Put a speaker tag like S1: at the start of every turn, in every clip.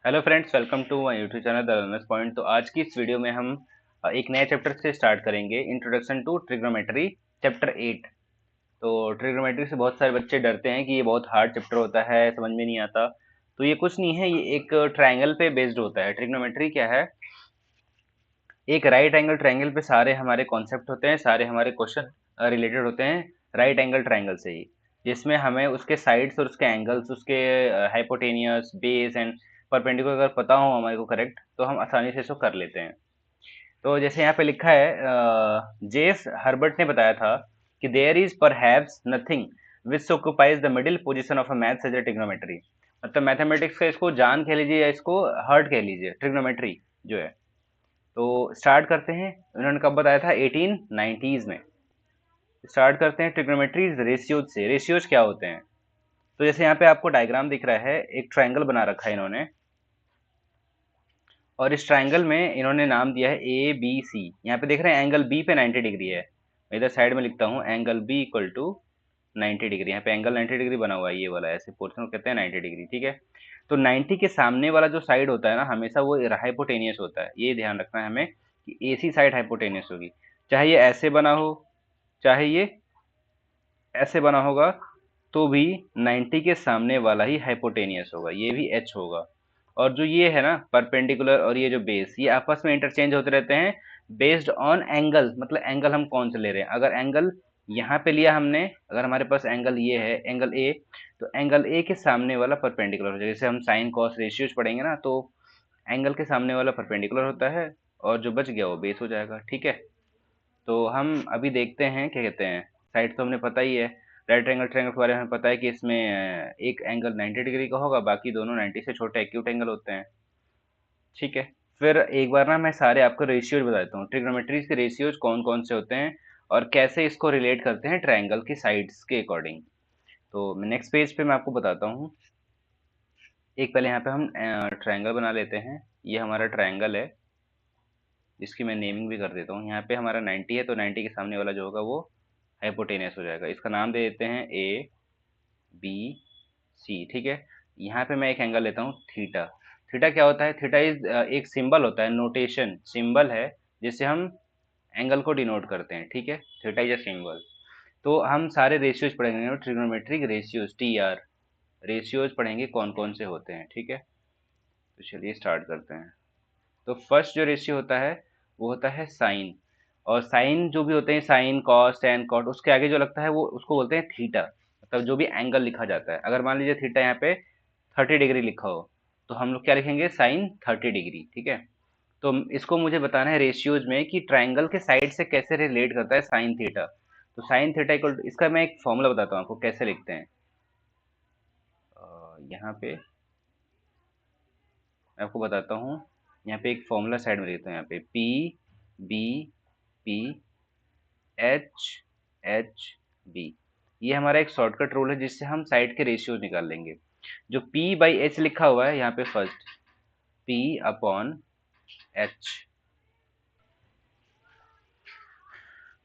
S1: Hello friends, welcome to my YouTube channel the learners point. तो आज की इस वीडियो में हम एक नए चैप्टर से स्टार्ट करेंगे, इंट्रोडक्शन टू ट्रिग्नोमेट्री चैप्टर 8। तो ट्रिग्नोमेट्री से बहुत सारे बच्चे डरते हैं कि ये बहुत हार्ड चैप्टर होता है, समझ में नहीं आता। तो ये कुछ नहीं है, ये एक ट्रायंगल पे बेस्ड होता है। ट्रिग्नोमेट्री क्या है? एक राइट एंगल ट्रायंगल पे सारे हमारे कॉन्सेप्ट होते हैं, सारे हमारे क्वेश्चन रिलेटेड होते हैं राइट एंगल ट्रायंगल से ही, जिसमें हमें उसके साइड्स और उसके एंगल्स, उसके हाइपोटेनियस, बेस एंड परपेंडिकुलर अगर पता हो हमारे को करेक्ट, तो हम आसानी से इसको कर लेते हैं। तो जैसे यहाँ पे लिखा है, जेस हर्बर्ट ने बताया था कि there is perhaps nothing which occupies the middle position of a math such trigonometry. मतलब मैथमेटिक्स का इसको जान कह लीजिए या इसको हर्ट कह लीजिए, ट्रिग्नोमेट्री जो है। तो स्टार्ट करते हैं। उन्होंने कब बताया था? 1890s में। स्टार्ट करते हैं ट्रिग्नोमेट्री रेशियोज से। रेशियोज क्या होते हैं? तो जैसे यहाँ पे आपको डायग्राम दिख रहा है, एक ट्रायंगल बना रखा है इन्होंने, और इस ट्रायंगल में इन्होंने नाम दिया है ए बी सी। यहाँ पे देख रहे हैं एंगल बी पे 90 डिग्री है। मैं इधर साइड में लिखता हूँ angle B equal to 90 degree. यहाँ पे एंगल 90 डिग्री बना हुआ है, ये वाला ऐसे पोर्शन को कहते हैं 90 डिग्री, ठीक है। तो 90 के सामने वाला जो साइड होता है ना, हमेशा वो हाइपोटेनियस होता है। ये ध्यान रखना है हमें कि ए सी साइड हाइपोटेनियस होगी। चाहे ये ऐसे बना हो, चाहे ये ऐसे बना होगा, तो भी 90 के सामने वाला ही हाइपोटेनियस होगा, ये भी एच होगा। और जो ये है ना परपेंडिकुलर और ये जो बेस, ये आपस में इंटरचेंज होते रहते हैं बेस्ड ऑन एंगल। मतलब एंगल हम कौन से ले रहे हैं। अगर एंगल यहाँ पे लिया हमने, अगर हमारे पास एंगल ये है एंगल ए, तो एंगल ए के सामने वाला परपेंडिकुलर हो जाएगा। जैसे हम साइन कॉस रेशियोज पढ़ेंगे ना, तो एंगल के सामने वाला परपेंडिकुलर होता है और जो बच गया वो बेस हो जाएगा, ठीक है। तो हम अभी देखते हैं क्या कहते हैं। साइड तो हमने पता ही है, राइट एंगल ट्रायंगल के बारे में हमें पता है कि इसमें एक एंगल 90 डिग्री का होगा, बाकी दोनों 90 से छोटे एक्यूट एंगल होते हैं, ठीक है। फिर एक बार ना मैं सारे आपको रेशियोज बता देता हूँ, ट्रिग्नोमेट्री के रेशियोज कौन कौन से होते हैं और कैसे इसको रिलेट करते हैं ट्रायंगल की साइड्स के अकॉर्डिंग। तो नेक्स्ट पेज पे मैं आपको बताता हूँ। एक पहले यहाँ पे हम ट्रायंगल बना लेते हैं। ये हमारा ट्रायंगल है, जिसकी मैं नेमिंग भी कर देता हूँ। यहाँ पे हमारा 90 है, तो 90 के सामने वाला जो होगा वो हाइपोटेनियस हो जाएगा। इसका नाम दे देते हैं ए बी सी, ठीक है। यहाँ पे मैं एक एंगल लेता हूँ थीटा। थीटा क्या होता है? थीटा इज एक सिंबल होता है, नोटेशन सिंबल है, जिससे हम एंगल को डिनोट करते हैं, ठीक है। Theta is a symbol. तो हम सारे रेशियोज पढ़ेंगे, trigonometric ratios, T R ratios पढ़ेंगे कौन कौन से होते हैं, ठीक है। तो चलिए स्टार्ट करते हैं। तो फर्स्ट जो रेशियो होता है वो होता है साइन। और साइन जो भी होते हैं, साइन कॉस टेन कॉट, उसके आगे जो लगता है वो उसको बोलते हैं थीटा। मतलब जो भी एंगल लिखा जाता है, अगर मान लीजिए थीटा यहाँ पे 30 डिग्री लिखा हो, तो हम लोग क्या लिखेंगे? साइन 30 डिग्री, ठीक है। तो इसको मुझे बताना है रेशियोज में कि ट्राइंगल के साइड से कैसे रिलेट करता है साइन थीटा। तो साइन थीटा इक्वल, इसका मैं एक फॉर्मूला बताता हूँ आपको कैसे लिखते हैं। यहाँ पे मैं आपको बताता हूँ। यहाँ पे एक फॉर्मूला साइड में लिखता हूँ, यहाँ पे P B P H H B. ये हमारा एक शॉर्टकट रूल है, जिससे हम साइड के रेशियोज निकाल लेंगे। जो P बाई एच लिखा हुआ है यहाँ पे, फर्स्ट P अपॉन एच।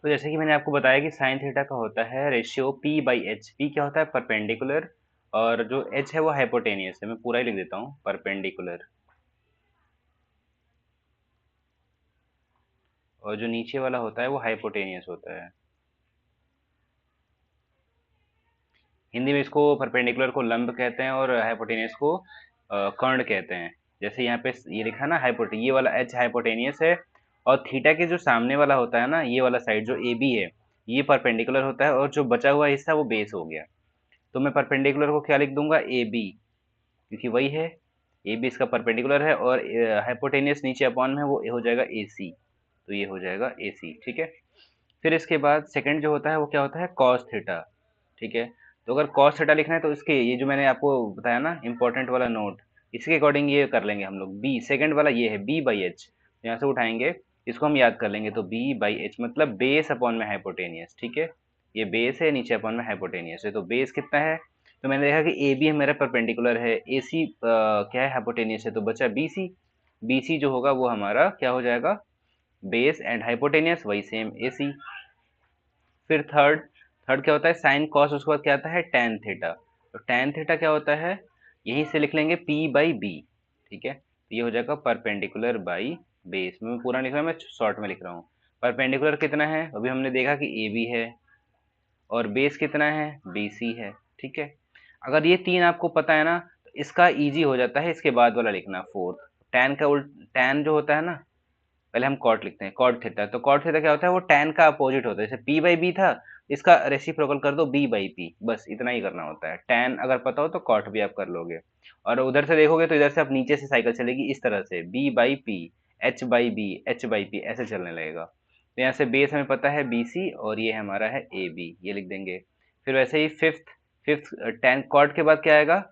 S1: तो जैसे कि मैंने आपको बताया कि साइन थीटा का होता है ratio P by H. P क्या होता है? परपेंडिकुलर, और जो एच है वो हाइपोटेनियस है। मैं पूरा ही लिख देता हूँ, परपेंडिकुलर। और जो नीचे वाला होता है वो हाइपोटेनियस होता है। हिंदी में इसको परपेंडिकुलर को लंब कहते हैं और हाइपोटेनियस को कर्ण कहते हैं। जैसे यहाँ पे ये लिखा है ना, हाइपोटे, ये वाला एच हाइपोटेनियस है। और थीटा के जो सामने वाला होता है ना, ये वाला साइड जो ए बी है, ये परपेंडिकुलर होता है, और जो बचा हुआ हिस्सा वो बेस हो गया। तो मैं परपेंडिकुलर को क्या लिख दूंगा? ए बी, क्योंकि वही है। ए बी इसका परपेंडिकुलर है, और हाइपोटेनियस नीचे अपॉन में वो हो जाएगा ए सी। तो ये हो जाएगा ए सी, ठीक है। फिर इसके बाद सेकंड जो होता है वो क्या होता है? कॉस थीटा, ठीक है। तो अगर कॉस थीटा लिखना है तो इसके ये जो मैंने आपको बताया ना इंपॉर्टेंट वाला नोट, इसके अकॉर्डिंग ये कर लेंगे हम लोग। बी सेकंड वाला ये है बी बाई एच, यहाँ से उठाएंगे, इसको हम याद कर लेंगे। तो बी बाई एच मतलब बेस अपॉन में हाइपोटेनियस, ठीक है। ये बेस है, नीचे अपॉन में हाइपोटेनियस है। तो बेस कितना है? तो मैंने देखा कि ए बी है मेरा परपेंडिकुलर है, ए सी क्या है? हाइपोटेनियस है। तो बचा बी सी। बी सी जो होगा वो हमारा क्या हो जाएगा? बेस एंड हाइपोटेनियस, वही सेम ए सी। फिर थर्ड, थर्ड क्या होता है? साइन कॉस, उसके बाद क्या आता है? Tan theta. तो टेन थीटा क्या होता है? यहीं से लिख लेंगे पी बाई बी, ठीक है, तो ये हो जाएगा परपेंडिकुलर बाई बेस। मैं पूरा नहीं लिख रहा, मैं शॉर्ट में लिख रहा हूँ। परपेंडिकुलर कितना है, अभी हमने देखा कि ए बी है, और बेस कितना है, बी सी है। ठीक है, अगर ये तीन आपको पता है ना, तो इसका इजी हो जाता है इसके बाद वाला लिखना, फोर्थ। टैन का उल्ट, टैन जो होता है ना, पहले हम कॉट लिखते हैं, कॉट थीटा। तो कॉट थीटा क्या होता है, वो टैन का अपोजिट होता है। जैसे पी बाई बी था, इसका रेसिप्रोकल कर दो बी बाई पी, बस इतना ही करना होता है। टैन अगर पता हो तो कॉट भी आप कर लोगे। और उधर से देखोगे तो इधर से आप नीचे से साइकिल चलेगी इस तरह से, B by P, H by B, H by P, ऐसे चलने लगेगा। तो यहाँ से बेस हमें पता है बी सी, और ये हमारा है ए बी, ये लिख देंगे। फिर वैसे ही फिफ्थ, फिफ्थ टैन कॉट के बाद क्या आएगा,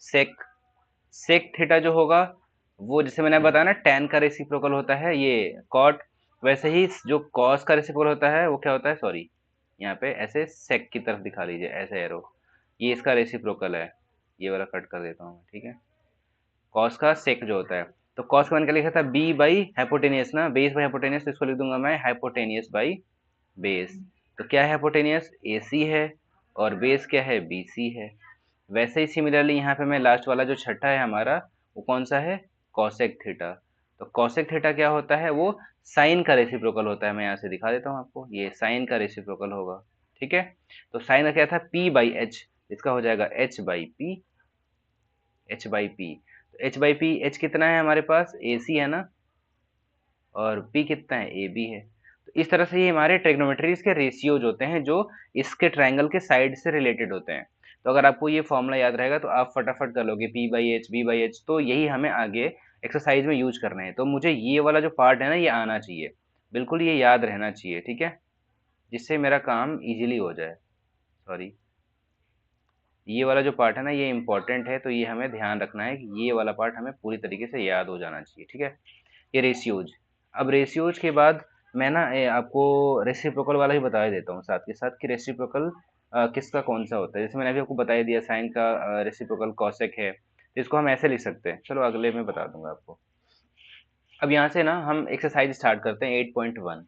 S1: सेक। सेक थीटा जो होगा, वो जैसे मैंने बताया ना टैन का रेसिप्रोकल होता है ये कॉट, वैसे ही जो कॉस का रेसिप्रोकल होता है वो क्या होता है, सॉरी यहाँ पे ऐसे सेक की तरफ दिखा लीजिए, ऐसे एरो, ये इसका रेसिप्रोकल है। ये वाला कट कर देता हूँ, ठीक है। कॉस का सेक जो होता है, तो कॉस का मैंने क्या लिखा था, बी बाई हाइपोटेनियस ना, बेस बाई हाइपोटेनियस, तो इसको लिख दूंगा मैं हाइपोटेनियस बाई बेस। तो क्या है हाइपोटेनियस, ए सी है, और बेस क्या है, बी सी है। वैसे ही सिमिलरली यहाँ पे मैं लास्ट वाला जो छठा है हमारा, वो कौन सा है, कॉसेक थीटा। तो कॉसेक थीटा क्या होता है, वो साइन का रेसिप्रोकल होता है। मैं यहाँ से दिखा देता हूँ आपको, ये साइन का रेसिप्रोकल होगा। ठीक है, तो साइन का क्या था, पी बाई एच, इसका हो जाएगा H by P, H by P. तो एच बाई पी, एच कितना है हमारे पास, ए सी है ना, और पी कितना है, ए बी है। तो इस तरह से ये हमारे ट्रिग्नोमेट्रीज के रेशियोज होते हैं जो इसके ट्रायंगल के साइड से रिलेटेड होते हैं। तो अगर आपको ये फॉर्मूला याद रहेगा तो आप फटाफट कर लोगे, P by H, B by H. तो यही हमें आगे एक्सरसाइज में यूज करना है। तो मुझे ये वाला जो पार्ट है ना, ये आना चाहिए, बिल्कुल ये याद रहना चाहिए, ठीक है, जिससे मेरा काम इजीली हो जाए। सॉरी, ये वाला जो पार्ट है ना, ये इंपॉर्टेंट है, तो ये हमें ध्यान रखना है कि ये वाला पार्ट हमें पूरी तरीके से याद हो जाना चाहिए, ठीक है। ये रेशियोज। अब रेशियोज के बाद मैं ना आपको रेसिप्रोकल वाला ही बता देता हूँ साथ के साथ, कि रेसिप्रोकल किसका कौन सा होता है। जैसे मैंने अभी आपको बता ही दिया, साइन का रेसिप्रोकल कॉसेक है, तो इसको हम ऐसे लिख सकते हैं। चलो अगले में बता दूंगा आपको। अब यहाँ से ना हम एक्सरसाइज स्टार्ट करते हैं 8.1।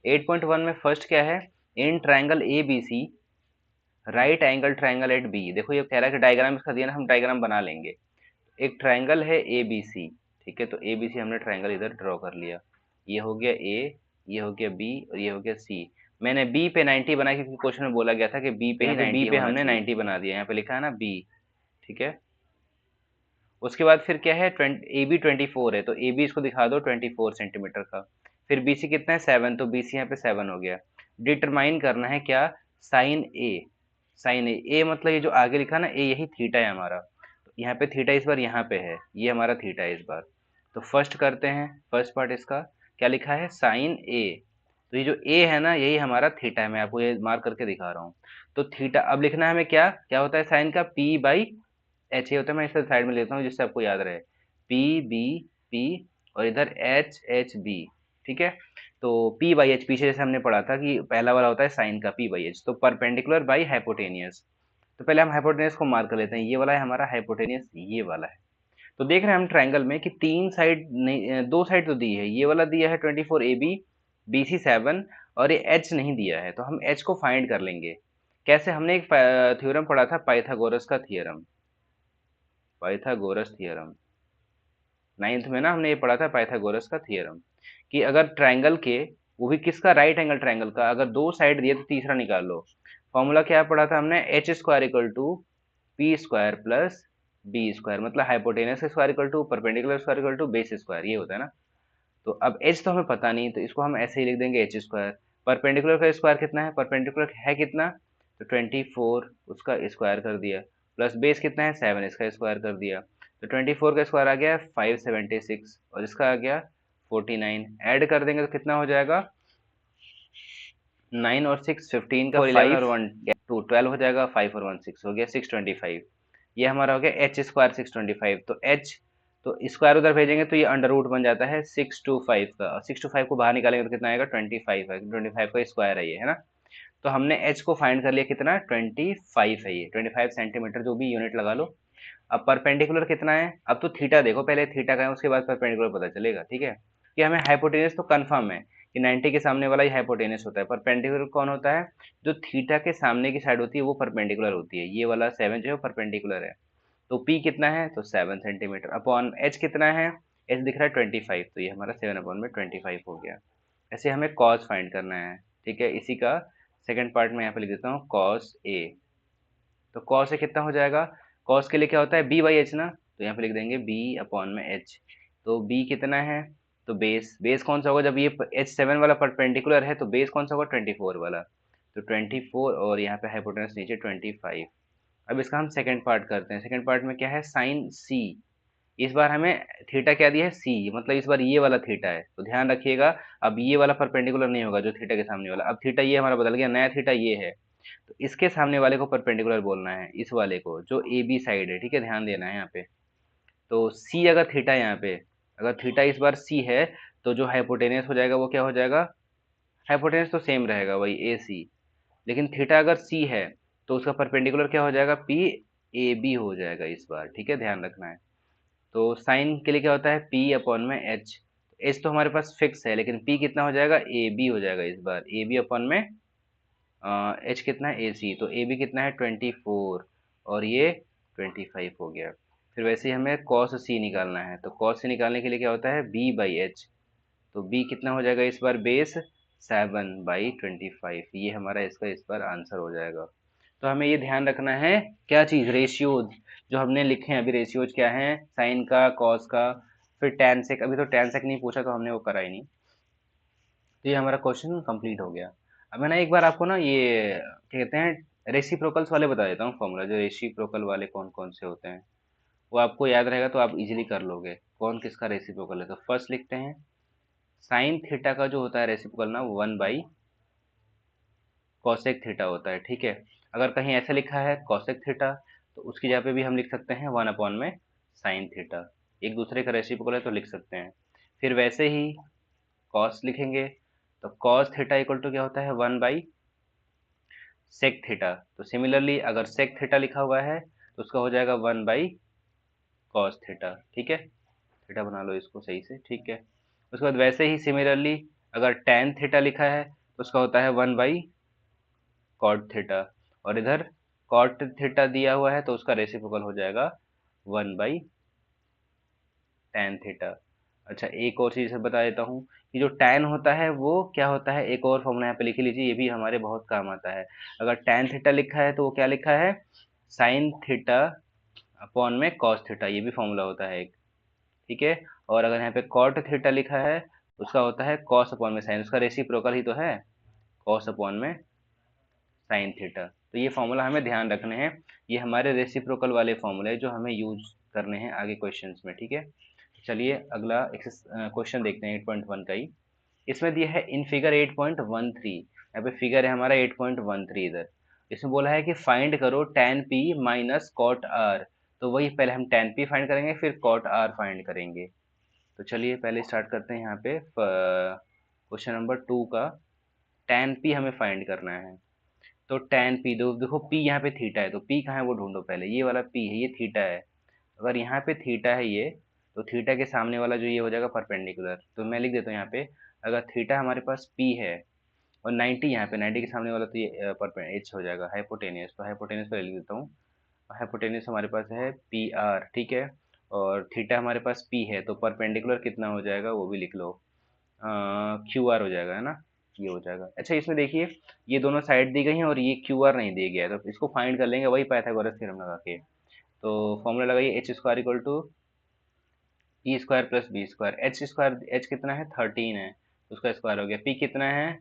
S1: 8.1 में फर्स्ट क्या है, in triangle A B C right angle triangle at B. देखो ये कह रहा है कि डायग्राम इसका दिया ना, हम डायग्राम बना लेंगे। एक ट्राइंगल है ए बी सी, ठीक है, तो ए बी सी हमने ट्राइंगल इधर ड्रॉ कर लिया। ये हो गया ए, ये हो गया बी, और ये हो गया सी। मैंने बी पे 90 बनाया क्योंकि क्वेश्चन में बोला गया था कि बी पे ही 90 होना हमने चाहिए। 90 बना दिया, यहाँ पे लिखा है ना बी, ठीक है। उसके बाद फिर क्या है, ए बी 24 है, तो ए बी इसको दिखा दो 24 सेंटीमीटर का। फिर बी सी कितना है, 7, तो बी सी यहाँ पे 7 हो गया। डिटरमाइन करना है क्या, साइन ए। साइन ए मतलब ये जो आगे लिखा ना ए, यही थीटा है हमारा। तो यहाँ पे थीटा इस बार यहाँ पे है, ये हमारा थीटा है इस बार। तो फर्स्ट करते हैं, फर्स्ट पार्ट इसका क्या लिखा है, साइन ए। तो ये जो ए है ना, यही हमारा थीटा है, मैं आपको ये मार्क करके दिखा रहा हूँ। तो थीटा अब लिखना है हमें, क्या क्या होता है साइन का, पी बाई एच। ये होता है, मैं इसे साइड में लेता हूँ जिससे आपको याद रहे, पी बी पी, और इधर एच एच बी, ठीक है। तो पी बाई एच, पीछे जैसे हमने पढ़ा था कि पहला वाला होता है साइन का पी बाई एच, तो परपेंडिकुलर बाई हाइपोटेनियस। तो पहले हम हाइपोटेनियस को मार्क कर लेते हैं, ये वाला है हमारा हाइपोटेनियस, ये वाला है। तो देख रहे हैं हम ट्राइंगल में कि तीन साइड नहीं, दो साइड तो दी है, ये वाला दिया है 24 ए बी, बी सी 7, और ये एच नहीं दिया है। तो हम एच को फाइंड कर लेंगे। कैसे, हमने एक थ्योरम पढ़ा था, पाइथागोरस का थ्योरम, पाइथागोरस थ्योरम। नाइन्थ में ना हमने ये पढ़ा था पाइथागोरस का थ्योरम, कि अगर ट्राइंगल के, वो भी किसका, राइट एंगल ट्राइंगल का, अगर दो साइड दिए तो तीसरा निकाल लो। फॉर्मूला क्या पढ़ा था हमने, H square equal to P square plus B square, मतलब hypotenuse square equal to perpendicular square equal to base square, ये होता है ना। तो अब एच तो हमें पता नहीं, तो इसको हम ऐसे ही लिख देंगे एच स्क्वायर। परपेंडिकुलर का स्क्वायर कितना है, परपेंडिकुलर है कितना, तो 24, उसका स्क्वायर कर दिया, प्लस बेस कितना है 7, इसका स्क्वायर कर दिया। तो 24 का स्क्वायर आ गया 576, और इसका आ गया 49। ऐड कर देंगे तो कितना हो जाएगा, 9 और 6 15 का 5 और 1 2 12 हो जाएगा, 5 और 1 6 हो गया 625। ये हमारा हो गया एच स्क्वायर 625। तो एच, तो स्क्वायर उधर भेजेंगे तो ये अंडर रूट बन जाता है 625 का, और 625 को बाहर निकालेंगे तो कितना आएगा 25 है, 25 का स्क्वायर है ये, है ना। तो हमने एच को फाइंड कर लिया, कितना 25 है, ये 25 सेंटीमीटर, जो भी यूनिट लगा लो। अब परपेंडिकुलर कितना है, अब तो थीटा देखो, पहले थीटा का है उसके बाद परपेंडिकुलर पता चलेगा, ठीक है। कि हमें हाइपोटेनस तो कंफर्म है कि 90 के सामने वाला ही हाइपोटेनस होता है। परपेंडिकुलर कौन होता है, जो थीटा के सामने की साइड होती है वो परपेंडिकुलर होती है। ये वाला 7 जो है परपेंडिकुलर है। तो पी कितना है, तो 7 सेंटीमीटर अपॉन एच कितना है, एच दिख रहा है 25, तो ये हमारा 7/25 हो गया। ऐसे हमें कॉस फाइंड करना है। ठीक है, इसी का सेकंड पार्ट में यहाँ पे लिख देता हूँ कॉस ए। तो कॉस ए कितना हो जाएगा, कॉस के लिए क्या होता है बी बाई एच ना, तो यहाँ पे लिख देंगे बी अपॉन में एच। तो बी कितना है, तो बेस, बेस कौन सा होगा, जब ये एच 7 वाला परपेंडिकुलर है तो बेस कौन सा होगा 24 वाला, तो 24 और यहाँ पे हाइपोटेनस नीचे 25। अब इसका हम सेकंड पार्ट करते हैं। सेकंड पार्ट में क्या है, साइन सी। इस बार हमें थीटा क्या दिया है, सी, मतलब इस बार ये वाला थीटा है, तो ध्यान रखिएगा। अब ये वाला परपेंडिकुलर नहीं होगा जो थीटा के सामने वाला, अब थीटा ये हमारा बदल गया, नया थीटा ये है, तो इसके सामने वाले को परपेंडिकुलर बोलना है, इस वाले को जो ए बी साइड है। ठीक है, ध्यान देना है यहाँ पे। तो सी अगर थीटा यहाँ पे, अगर थीटा इस बार सी है, तो जो हाइपोटेनस हो जाएगा वो क्या हो जाएगा, हाइपोटेनस तो सेम रहेगा वही ए सी, लेकिन थीटा अगर सी है तो उसका परपेंडिकुलर क्या हो जाएगा, पी ए बी हो जाएगा इस बार। ठीक है, ध्यान रखना है। तो साइन के लिए क्या होता है पी अपॉन में एच, एच तो हमारे पास फिक्स है, लेकिन पी कितना हो जाएगा, ए बी हो जाएगा इस बार, ए बी अपॉन में एच कितना है, ए सी, तो ए बी कितना है 24 और ये 25 हो गया। फिर वैसे ही हमें कॉस सी निकालना है, तो कॉस सी निकालने के लिए क्या होता है बी बाई एच, तो बी कितना हो जाएगा इस बार, बेस 7/25, ये हमारा इसका इस बार आंसर हो जाएगा। तो हमें ये ध्यान रखना है, क्या चीज़, रेशियोज जो हमने लिखे हैं अभी, रेशियोज क्या हैं, साइन का, कॉस का, फिर टैन सेक, अभी तो टैन सेक नहीं पूछा तो हमने वो करा ही नहीं। तो ये हमारा क्वेश्चन कंप्लीट हो गया। अब मैं ना एक बार आपको ना ये क्या कहते हैं रेसिप्रोकल्स वाले बता देता हूँ फॉर्मूला, जो रेसिप्रोकल वाले कौन कौन से होते हैं, वो आपको याद रहेगा तो आप इजीली कर लोगे कौन किसका रेसिप्रोकल है। तो फर्स्ट लिखते हैं, साइन थीटा का जो होता है रेसिप्रोकल ना, 1 बाई कॉसेक थीटा होता है। ठीक है, अगर कहीं ऐसा लिखा है कॉसेक थीटा, तो उसकी जगह पे भी हम लिख सकते हैं 1 अपॉन में साइन थीटा, एक दूसरे का रेसिप्रोकल है तो लिख सकते हैं। फिर वैसे ही कॉस लिखेंगे, तो कॉस थीटा इक्वल टू क्या होता है 1 बाई सेक थीटा, तो सिमिलरली अगर सेक थीटा लिखा हुआ है तो उसका हो जाएगा 1 बाई कॉस थीटा। ठीक है, थीटा बना लो इसको सही से। ठीक है, उसके बाद वैसे ही सिमिलरली अगर टेन थीटा लिखा है तो उसका होता है 1 बाई कॉट थीटा, और इधर कॉट थीटा दिया हुआ है तो उसका रेसिप्रोकल हो जाएगा 1 बाई टेन थीटा। अच्छा, एक और चीज़ बता देता हूँ कि जो tan होता है वो क्या होता है, एक और फॉर्मूला यहाँ पे लिख लीजिए, ये भी हमारे बहुत काम आता है। अगर tan थीटा लिखा है तो वो क्या लिखा है, साइन थीटा अपॉन में कॉस थीटा, ये भी फॉर्मूला होता है एक। ठीक है, और अगर यहाँ पे कॉट थीटा लिखा है उसका होता है कॉस अपॉन में साइन, उसका रेसिप्रोकल ही तो है कॉस अपॉन में साइन थीटा। तो ये फॉर्मूला हमें ध्यान रखने हैं, ये हमारे रेसिप्रोकल वाले फॉर्मूले जो हमें यूज करने हैं आगे क्वेश्चंस में। ठीक है, चलिए अगला क्वेश्चन देखते हैं 8.1 का ही। इसमें दिया है इन फिगर 8.13, यहाँ पे फिगर है हमारा 8.13 इधर। इसमें बोला है कि फाइंड करो tan p minus cot r, तो वही पहले हम tan p फाइंड करेंगे फिर कॉट r फाइंड करेंगे। तो चलिए पहले स्टार्ट करते हैं यहाँ पे क्वेश्चन नंबर 2 का, tan p हमें फाइंड करना है। तो tan p दो, देखो p यहाँ पे थीटा है, तो p कहाँ है वो ढूंढो पहले, ये वाला p है, ये थीटा है। अगर यहाँ पे थीटा है ये, तो थीटा के सामने वाला जो ये हो जाएगा परपेंडिकुलर, तो मैं लिख देता हूँ यहाँ पे, अगर थीटा हमारे पास p है और 90 यहाँ पे, 90 के सामने वाला तो ये एच हो जाएगा हाइपोटेनियस, तो हाइपोटेनियस पर लिख देता हूँ। हाइपोटेनियस हमारे पास है पी आर। ठीक है, और थीटा हमारे पास p है, तो परपेंडिकुलर कितना हो जाएगा वो भी लिख लो, क्यू आर हो जाएगा, है ना, ये हो जाएगा। अच्छा, इसमें देखिए ये दोनों साइड दी गई हैं और ये क्यू आर नहीं दिया गया है, तो इसको फाइंड कर लेंगे वही पाइथागोरस थ्योरम लगा के। तो फॉर्मूला लगाइए, H square equal to E square plus B square, H square, H कितना है 13 है, उसका स्क्वायर हो गया, पी कितना है,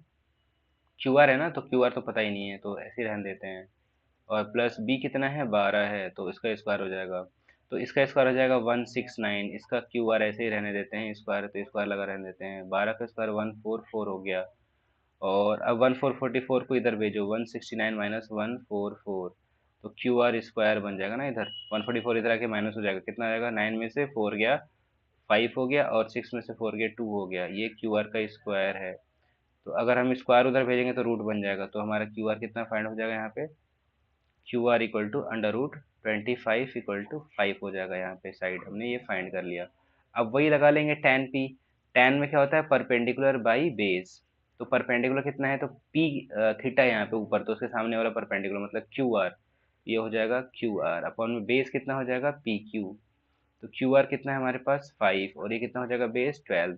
S1: क्यू आर है ना, तो क्यू आर तो पता ही नहीं है तो ऐसे ही रहने देते हैं, और प्लस बी कितना है 12 है, तो इसका स्क्वायर हो जाएगा, तो इसका स्क्वायर हो जाएगा 169, इसका क्यू आर ऐसे ही रहने देते हैं, स्क्वायर तो स्क्वायर लगा रहने देते हैं, 12 का स्क्वायर 144 हो गया, और अब 1444 को इधर भेजो, 169 माइनस 144, तो क्यू आर स्क्वायर बन जाएगा ना, इधर 144 इधर आके माइनस हो जाएगा, कितना आ जाएगा, 9 में से 4 गया 5 हो गया, और 6 में से 4 गया 2 हो गया, ये क्यू आर का स्क्वायर है। तो अगर हम स्क्वायर उधर भेजेंगे तो रूट बन जाएगा, तो हमारा क्यू आर कितना फाइंड हो जाएगा यहाँ पे, Q R equal to under root 25 equal to 5 हो जाएगा, यहाँ पे साइड हमने ये फाइंड कर लिया। अब वही लगा लेंगे tan p, tan में क्या होता है परपेंडिकुलर बाई बेस, तो परपेंडिकुलर कितना है, तो p थीटा यहाँ पे ऊपर, तो उसके सामने वाला परपेंडिकुलर मतलब क्यू आर, ये हो जाएगा क्यू आर अपॉन में बेस कितना हो जाएगा पी क्यू। तो क्यू आर कितना है हमारे पास 5 और ये कितना हो जाएगा बेस 12।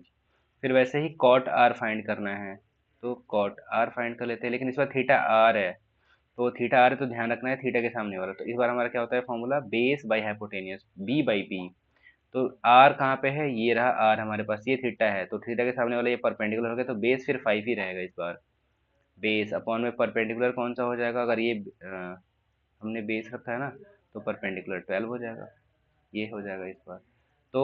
S1: फिर वैसे ही कॉट आर फाइंड करना है, तो कॉट आर फाइंड कर लेते हैं, लेकिन इस बार थीटा आर है, तो थीटा आर है तो ध्यान रखना है थीटा के सामने वाला। तो इस बार हमारा क्या होता है formula base by hypotenuse B by P. तो आर कहाँ पे है, ये रहा आर हमारे पास, ये थीटा है, तो थीटा के सामने वाला ये परपेंडिकुलर हो गया, तो बेस फिर 5 ही रहेगा इस बार। बेस अपॉन में परपेंडिकुलर कौन सा हो जाएगा, अगर ये हमने बेस रखा है ना, तो परपेंडिकुलर 12 हो जाएगा, ये हो जाएगा इस बार। तो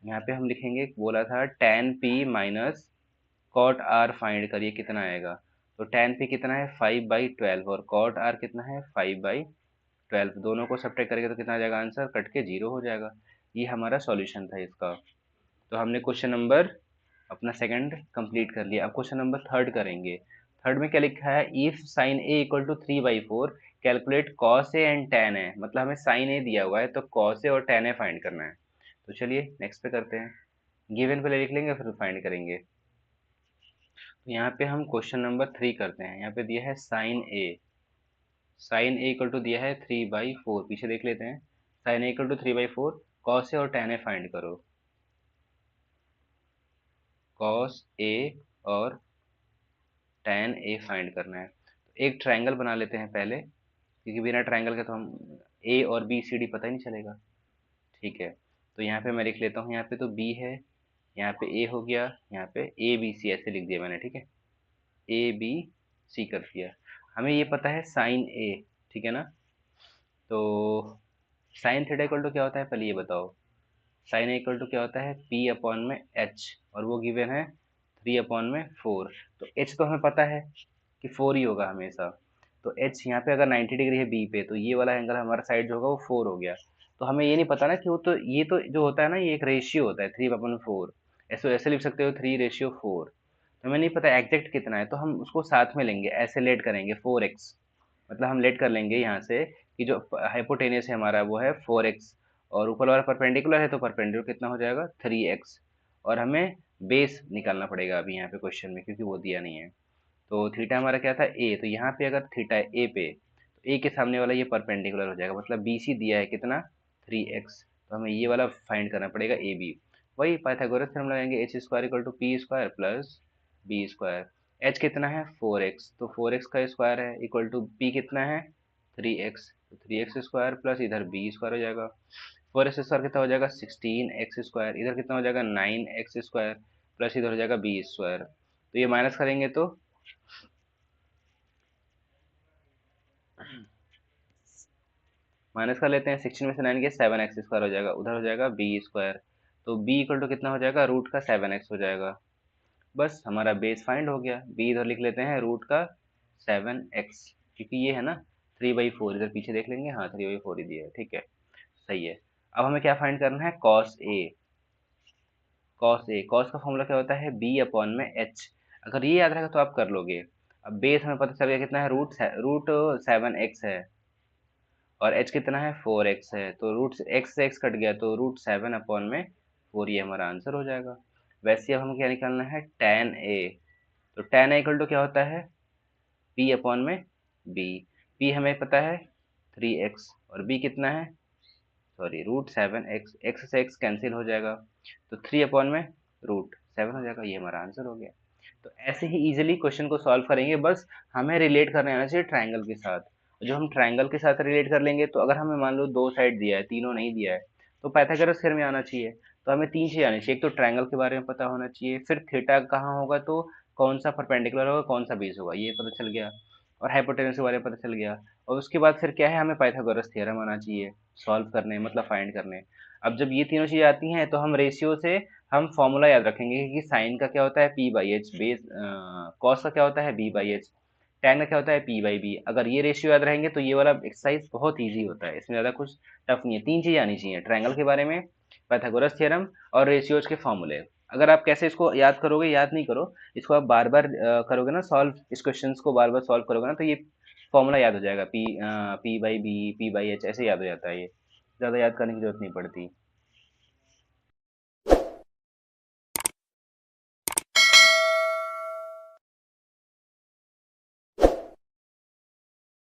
S1: यहाँ पे हम लिखेंगे, बोला था tan p minus cot R find करिए कितना आएगा। तो tan p कितना है 5/12 और कॉट आर कितना है 5/12, दोनों को सब्ट्रैक्ट करेंगे तो कितना आ जाएगा, आंसर कट के 0 हो जाएगा। ये हमारा सॉल्यूशन था इसका। तो हमने क्वेश्चन नंबर अपना सेकंड कंप्लीट कर लिया। अब क्वेश्चन नंबर थर्ड करेंगे। थर्ड में क्या लिखा है, if sine A equal to 3/4 calculate cos A and tan A. मतलब हमें साइन ए दिया हुआ है तो कॉस ए और tan ए फाइंड करना है। तो चलिए नेक्स्ट पे करते हैं, गिवन पहले लिख लेंगे फिर फाइंड करेंगे। तो यहाँ पे हम क्वेश्चन नंबर 3 करते हैं। यहाँ पे दिया है sine A, sine A equal to दिया है 3/4, पीछे देख लेते हैं। Sine A equal to 3/4, cos A और tan ए फाइंड करो। कॉस ए और tan ए फाइंड करना है। तो एक ट्रायंगल बना लेते हैं पहले, क्योंकि बिना ट्रायंगल के तो हम ए और बी सी डी पता ही नहीं चलेगा। ठीक है, तो यहाँ पे मैं लिख लेता हूँ, यहाँ पे तो बी है, यहाँ पे ए हो गया, यहाँ पे ए बी सी ऐसे लिख दिया मैंने। ठीक है, ए बी सी कर दिया। हमें ये पता है साइन ए, ठीक है ना। तो साइन थीटा इक्वल टू क्या होता है पहले ये बताओ। साइन ए इक्वल टू क्या होता है पी अपॉन में एच, और वो गिवन है 3/4। तो एच तो हमें पता है कि 4 ही होगा हमेशा। तो एच यहाँ पे अगर 90 डिग्री है बी पे, तो ये वाला एंगल हमारा साइड जो होगा वो 4 हो गया। तो हमें ये नहीं पता ना कि वो, तो ये तो जो होता है ना ये एक रेशियो होता है 3/4, ऐसे ऐसे लिख सकते हो 3:4। तो हमें नहीं पता एग्जैक्ट कितना है, तो हम उसको साथ में लेंगे, ऐसे लेट करेंगे 4x। मतलब हम लेट कर लेंगे यहाँ से कि जो हाइपोटेनियस है हमारा वो है 4x, और ऊपर वाला परपेंडिकुलर है तो परपेंडिकुलर कितना हो जाएगा 3x। और हमें बेस निकालना पड़ेगा अभी यहाँ पे क्वेश्चन में, क्योंकि वो दिया नहीं है। तो थीटा हमारा क्या था ए, तो यहाँ पे अगर थीटा है ए पे, तो ए के सामने वाला ये परपेंडिकुलर हो जाएगा, मतलब बी सी दिया है कितना 3x। तो हमें ये वाला फाइंड करना पड़ेगा ए बी। वही पाइथागोरस थ्योरम लगाएंगे, H square equal to P square plus B square. H कितना है 4x, तो 4x का स्क्वायर है इक्वल टू पी कितना है 3x, तो 3x स्क्वायर प्लस इधर बी स्क्वायर हो जाएगा। 4x स्क्वायर कितना हो जाएगा 16x स्क्वायर, इधर कितना हो जाएगा 9x स्क्वायर, प्लस इधर हो जाएगा बी स्क्वायर। तो ये माइनस करेंगे तो माइनस कर लेते हैं, 16 में से 9 गया 7x स्क्वायर हो जाएगा, उधर हो जाएगा बी स्क्वायर। तो b इक्वल टू कितना हो जाएगा रूट का 7x हो जाएगा। बस हमारा बेस फाइंड हो गया। b इधर लिख लेते हैं रूट का 7x, क्योंकि ये है ना 3/4, इधर पीछे देख लेंगे, हाँ 3/4 ही दिया है। ठीक है, सही है। अब हमें क्या फाइंड करना है कॉस ए। कॉस का फॉर्मूला क्या होता है b अपॉन में h। अगर ये याद रहेगा तो आप कर लोगे। अब बेस हमें पता चल गया कितना है, रूट 7x है, और h कितना है 4x है, तो रूट x से x कट गया तो रूट 7 अपॉन में 4, ये हमारा आंसर हो जाएगा। वैसे अब हमें क्या निकालना है tan a। तो tan a इक्वल टू क्या होता है p अपॉन में b। p हमें पता है 3x, और b कितना है, सॉरी रूट 7x, x से x कैंसिल हो जाएगा, तो 3 अपॉन में रूट 7 हो जाएगा, ये हमारा आंसर हो गया। तो ऐसे ही इजीली क्वेश्चन को सॉल्व करेंगे, बस हमें रिलेट करने आना चाहिए ट्रायंगल के साथ। जो हम ट्रायंगल के साथ रिलेट कर लेंगे, तो अगर हमें मान लो दो साइड दिया है तीनों नहीं दिया है, तो पाइथागोरस थ्योरम में आना चाहिए। तो हमें तीन चीज़ आनी चाहिए, एक तो ट्रायंगल के बारे में पता होना चाहिए, फिर थीटा कहाँ होगा तो कौन सा परपेंडिकुलर होगा कौन सा बेस होगा ये पता चल गया, और हाइपोटेनस के बारे में पता चल गया। और उसके बाद फिर क्या है, हमें पाइथागोरस थ्योरम आना चाहिए सॉल्व करने, मतलब फाइंड करने। अब जब ये तीनों चीज़ें आती हैं तो हम रेशियो से हम फॉर्मूला याद रखेंगे कि साइन का क्या होता है P by H, base cos का क्या होता है बी बाई एच, टैन का क्या होता है पी बाई बी। अगर ये रेशियो याद रहेंगे तो ये वाला एक्सरसाइज बहुत ईजी होता है, इसमें ज़्यादा कुछ टफ नहीं है। तीन चीज़ें आनी चाहिए, ट्रायंगल के बारे में, पाइथागोरस थ्योरम, और रेशियोज के फॉर्मूले। अगर आप कैसे इसको याद करोगे, याद नहीं करो, इसको आप बार बार करोगे ना सॉल्व, इस क्वेश्चन को बार बार सॉल्व करोगे ना, तो ये फॉर्मूला याद हो जाएगा, P by B, P by H, ऐसे याद हो जाता है, ये ज़्यादा याद करने की जरूरत नहीं पड़ती।